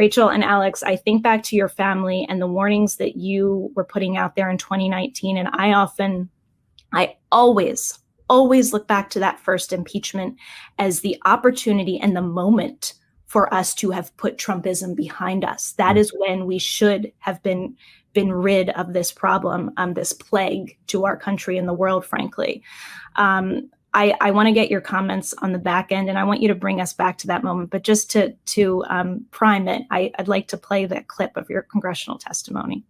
Rachel and Alex, I think back to your family and the warnings that you were putting out there in 2019. And I always look back to that first impeachment as the opportunity and the moment for us to have put Trumpism behind us. That is when we should have been rid of this problem, this plague to our country and the world, frankly. I want to get your comments on the back end, and I want you to bring us back to that moment. But just to prime it, I'd like to play that clip of your congressional testimony.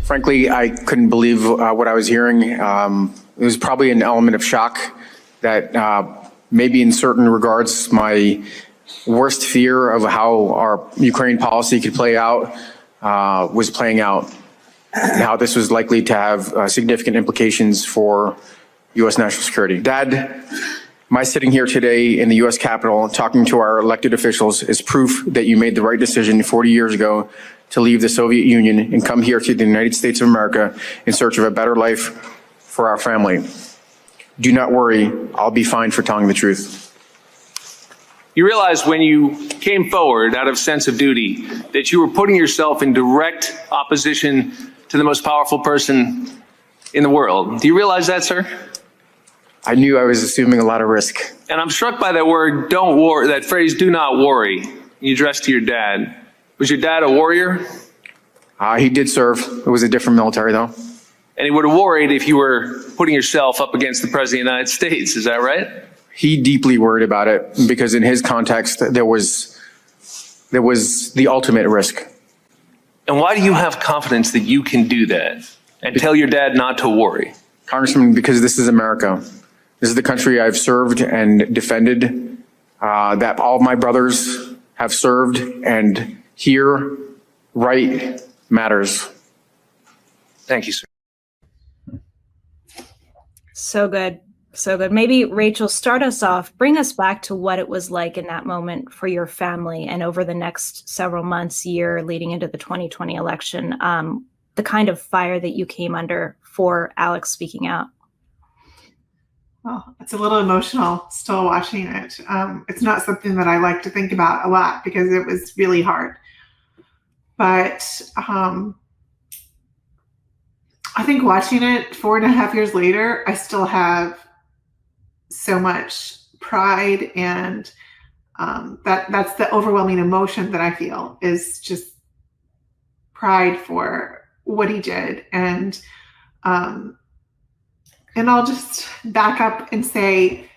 Frankly, I couldn't believe what I was hearing. It was probably an element of shock that maybe in certain regards, my worst fear of how our Ukraine policy could play out was playing out, and how this was likely to have significant implications for U.S. national security. Dad, my sitting here today in the U.S. Capitol talking to our elected officials is proof that you made the right decision 40 years ago to leave the Soviet Union and come here to the United States of America in search of a better life for our family. Do not worry, I'll be fine for telling the truth. You realized when you came forward out of sense of duty that you were putting yourself in direct opposition to the most powerful person in the world. Do you realize that, sir? I knew I was assuming a lot of risk. And I'm struck by that word, don't worry, that phrase, do not worry, you addressed to your dad. Was your dad a warrior? He did serve. It was a different military, though. And he would have worried if you were putting yourself up against the President of the United States, is that right? He deeply worried about it because in his context, there was the ultimate risk. And why do you have confidence that you can do that and tell your dad not to worry? Congressman, because this is America. This is the country I've served and defended, that all of my brothers have served, and here, right matters. Thank you, sir. So good. So good. Maybe, Rachel, start us off. Bring us back to what it was like in that moment for your family and over the next several months, year leading into the 2020 election, the kind of fire that you came under for Alex speaking out. Well, it's a little emotional still watching it. It's not something that I like to think about a lot because it was really hard. But I think watching it 4.5 years later, I still have so much pride, and that's the overwhelming emotion that I feel is just pride for what he did. And I'll just back up and say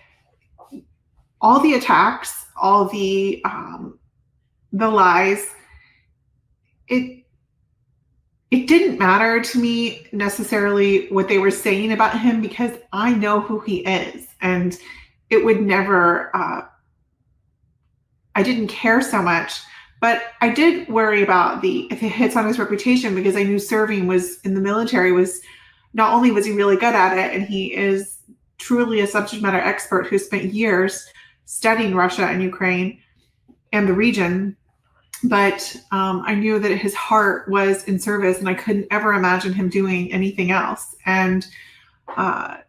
all the attacks, all the lies, it didn't matter to me necessarily what they were saying about him because I know who he is, and it would never, I didn't care so much, but I did worry about if it hits on his reputation because I knew serving was in the military was not only was he really good at it, and he is truly a subject matter expert who spent years studying Russia and Ukraine and the region, but I knew that his heart was in service, and I couldn't ever imagine him doing anything else. And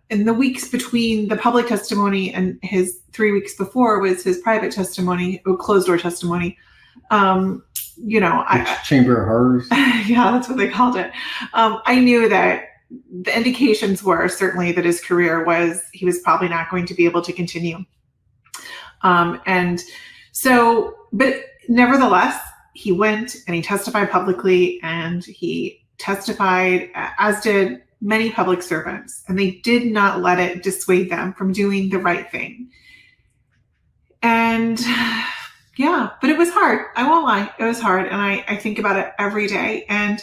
in the weeks between the public testimony and his 3 weeks before was his private testimony, or closed door testimony. Chamber of Horrors. Yeah, that's what they called it. I knew that the indications were certainly that his career he was probably not going to be able to continue. But nevertheless, he went and he testified publicly, and he testified, as did many public servants, and they did not let it dissuade them from doing the right thing. And yeah, but it was hard. I won't lie. It was hard. And I think about it every day. And,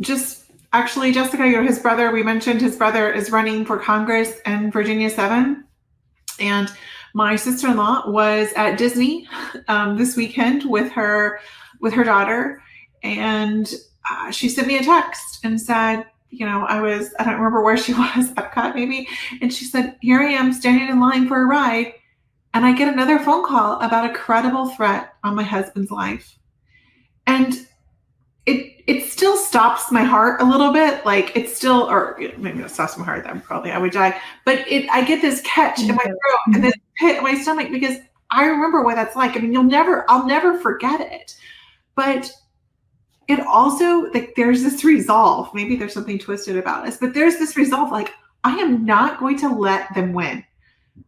just actually, Jessica, his brother, we mentioned his brother is running for Congress in Virginia 7. And my sister-in-law was at Disney this weekend with her daughter. And she sent me a text and said, I don't remember where she was, Epcot maybe. And she said, here I am standing in line for a ride. And I get another phone call about a credible threat on my husband's life. And it still stops my heart a little bit. Like it's still, or maybe it stops my heart. Then probably I would die. But I get this catch in my throat and this pit in my stomach because I remember what that's like. I mean, I'll never forget it. But it also, like, there's this resolve. Maybe there's something twisted about us, but there's this resolve. Like, I am not going to let them win.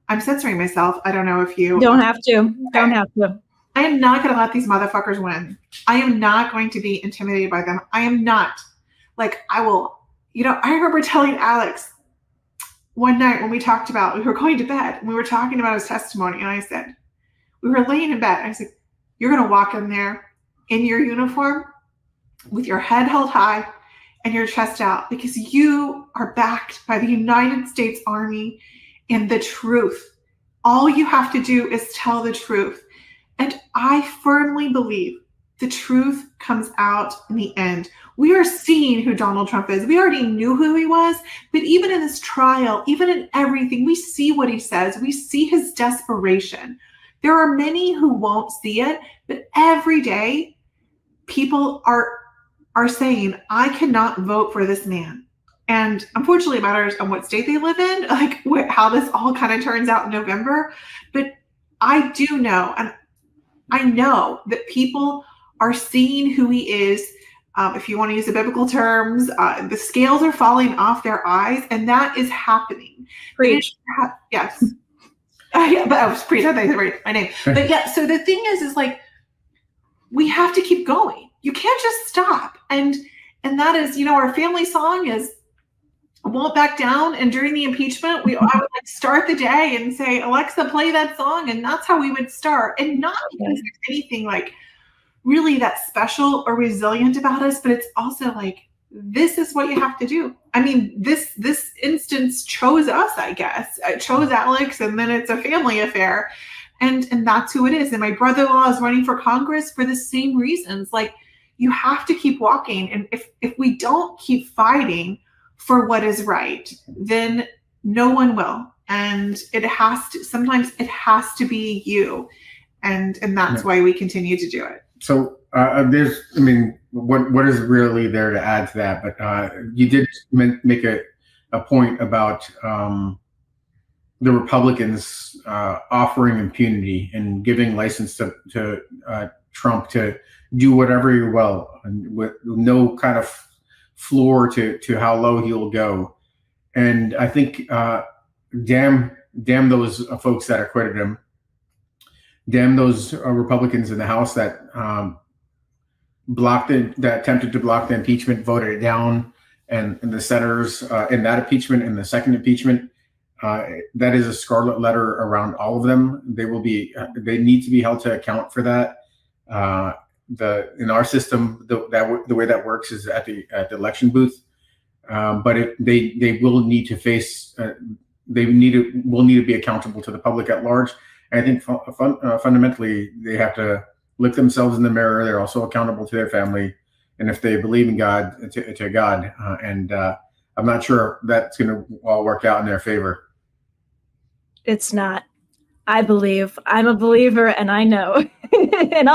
I'm censoring myself. I don't know if you don't have to. Don't have to. I am not going to let these motherfuckers win. I am not going to be intimidated by them. I am not. Like, I will, I remember telling Alex one night when we were going to bed, and we were talking about his testimony, and I said, we were laying in bed. I said, you're going to walk in there in your uniform with your head held high and your chest out because you are backed by the United States Army and the truth. All you have to do is tell the truth. And I firmly believe the truth comes out in the end. We are seeing who Donald Trump is. We already knew who he was, but even in this trial, even in everything, we see what he says. We see his desperation. There are many who won't see it, but every day people are saying, I cannot vote for this man. And unfortunately, it matters on what state they live in, like how this all kind of turns out in November. But I do know, and I know that people are seeing who he is. If you want to use the biblical terms, the scales are falling off their eyes, and that is happening. Preach. Yes. Yeah, but I was preach. I think that's my name. But yeah, so the thing is like, we have to keep going. You can't just stop. And that is, our family song is Won't Back Down. And during the impeachment, I would like start the day and say, Alexa, play that song. And that's how we would start. And not because there's anything like really that special or resilient about us, but it's also like, this is what you have to do. I mean, this instance chose us, I guess. It chose Alex, and then it's a family affair. And that's who it is. And my brother-in-law is running for Congress for the same reasons. Like, you have to keep walking. And if we don't keep fighting for what is right, then no one will. And sometimes it has to be you. And that's why we continue to do it. So what is really there to add to that? But you did make a point about the Republicans offering impunity and giving license to Trump to do whatever he will, and with no kind of floor to how low he will go. And I think damn those folks that acquitted him. Damn those Republicans in the House that that attempted to block the impeachment, voted it down, and the senators in that impeachment and the second impeachment. That is a scarlet letter around all of them. They need to be held to account for that. In our system, the way that works is at the election booth. But they will need to face. Will need to be accountable to the public at large. And I think fundamentally they have to look themselves in the mirror. They're also accountable to their family, and if they believe in God, to God. I'm not sure that's going to all work out in their favor. It's not. I believe. I'm a believer, and I know. And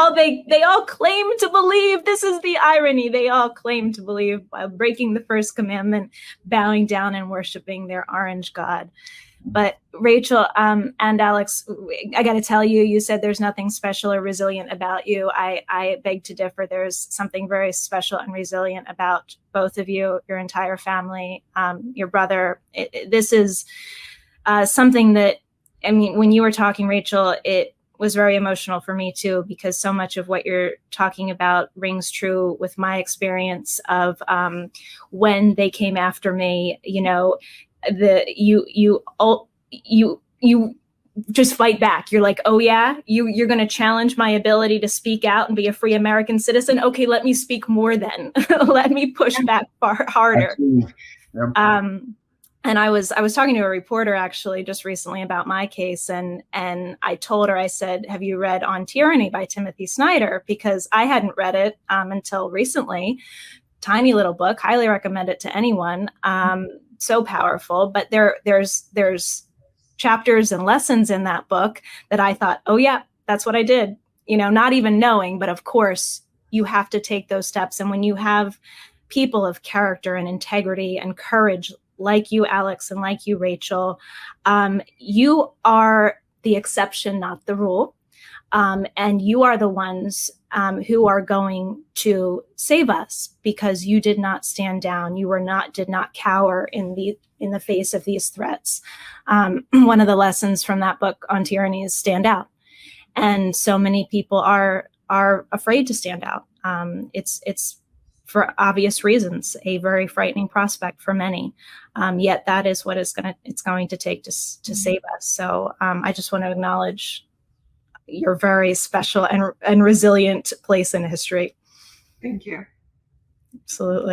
they all claim to believe. This is the irony. They all claim to believe while breaking the first commandment, bowing down and worshiping their orange god. But Rachel and Alex, I got to tell you, you said there's nothing special or resilient about you. I beg to differ. There's something very special and resilient about both of you, your entire family, your brother. This is something that, I mean, when you were talking, Rachel, it was very emotional for me too, because so much of what you're talking about rings true with my experience of when they came after me. You just fight back. You're like, oh yeah, you're going to challenge my ability to speak out and be a free American citizen. Okay, let me speak more then. Let me push back harder. Yep. And I was talking to a reporter actually just recently about my case, and I told her, I said, have you read On Tyranny by Timothy Snyder? Because I hadn't read it until recently. Tiny little book, highly recommend it to anyone. So powerful, but there's chapters and lessons in that book that I thought, oh yeah, that's what I did. Not even knowing, but of course, you have to take those steps. And when you have people of character and integrity and courage like you, Alex, and like you, Rachel, you are the exception, not the rule. And you are the ones who are going to save us, because you did not stand down. You did not cower in the face of these threats. One of the lessons from that book on tyranny is stand out. And so many people are afraid to stand out. It's for obvious reasons, a very frightening prospect for many. Yet that is what it's going to take to save us. So I just want to acknowledge your very special and resilient place in history. Thank you. Absolutely.